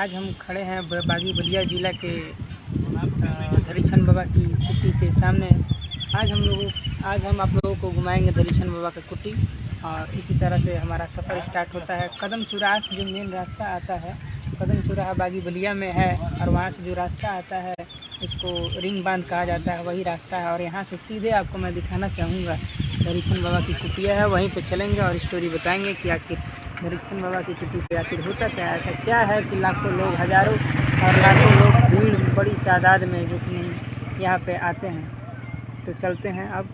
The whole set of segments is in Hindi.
आज हम खड़े हैं बागी बलिया ज़िला के धरीछन बाबा की कुटी के सामने। आज हम आप लोगों को घुमाएंगे धरीछन बाबा की कुटी, और इसी तरह से हमारा सफ़र स्टार्ट होता है। कदम चौराहा से जो मेन रास्ता आता है, कदम चौराहा बागी बलिया में है, और वहाँ से जो रास्ता आता है इसको रिंग बांध कहा जाता है, वही रास्ता है। और यहाँ से सीधे आपको मैं दिखाना चाहूँगा धरीछन बाबा की कुटिया है, वहीं पे चलेंगे और स्टोरी बताएंगे कि आखिर धरीछन बाबा की कुटी पे आखिर होता क्या है। ऐसा क्या है कि लाखों लोग, हज़ारों और लाखों लोग भीड़ बड़ी तादाद में जो कि यहाँ पे आते हैं। तो चलते हैं अब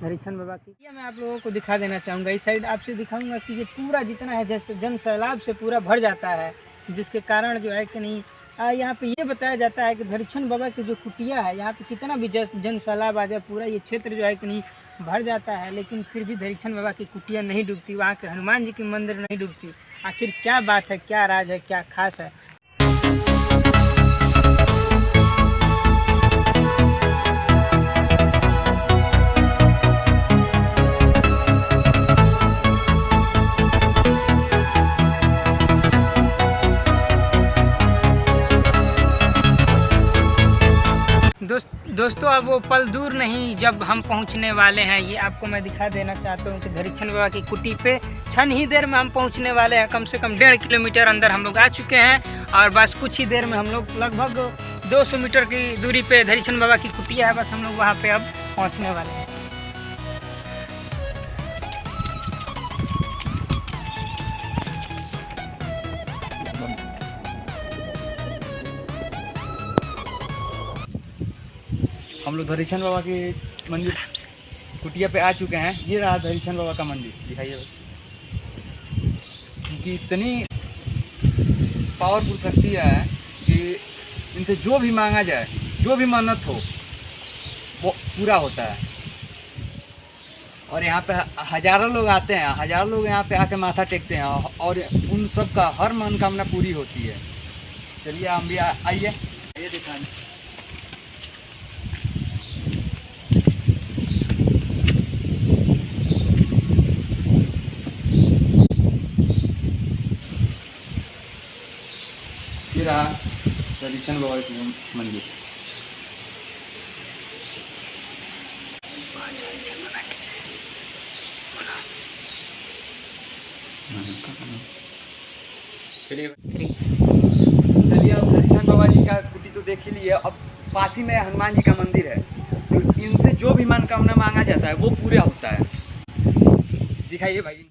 धरीछन बाबा की। मैं आप लोगों को दिखा देना चाहूँगा, इस साइड आपसे दिखाऊंगा कि ये पूरा जितना है जैसे जन सैलाब से पूरा भर जाता है, जिसके कारण जो है कि नहीं यहाँ पे ये बताया जाता है कि धरीछन बाबा की जो कुटिया है, यहाँ पे कितना भी जन सैलाब आ जाए पूरा ये क्षेत्र जो है कि नहीं भर जाता है, लेकिन फिर भी धरीछन बाबा की कुटिया नहीं डूबती, वहाँ के हनुमान जी की मंदिर नहीं डूबती। आखिर क्या बात है, क्या राज है, क्या खास है। दोस्तों अब वो पल दूर नहीं जब हम पहुंचने वाले हैं, ये आपको मैं दिखा देना चाहता हूं कि धरीछन बाबा की कुटी पे क्षण ही देर में हम पहुंचने वाले हैं। कम से कम 1.5 किलोमीटर अंदर हम लोग आ चुके हैं, और बस कुछ ही देर में हम लोग लगभग 200 मीटर की दूरी पे धरीछन बाबा की कुटिया है, बस हम लोग वहाँ पे अब पहुँचने वाले हैं। हम लोग धरीछन बाबा के मंदिर कुटिया पे आ चुके हैं। ये रहा धरीछन बाबा का मंदिर, दिखाइए। क्योंकि इतनी पावरफुल शक्ति है कि इनसे जो भी मांगा जाए, जो भी मन्नत हो, वो पूरा होता है। और यहाँ पे हज़ारों लोग आते हैं, हज़ारों लोग यहाँ पे आके माथा टेकते हैं, और उन सब का हर मनोकामना पूरी होती है। चलिए हम भी आइए दिखाने। ये रहा धरीछन बाबा का मंदिर। चलिए अब धरीछन बाबा जी का कुटी तो देख ही लिए, अब पास ही में हनुमान जी का मंदिर है। तो इनसे जो भी मनोकामना मांगा जाता है वो पूरा होता है। दिखाइए भाई।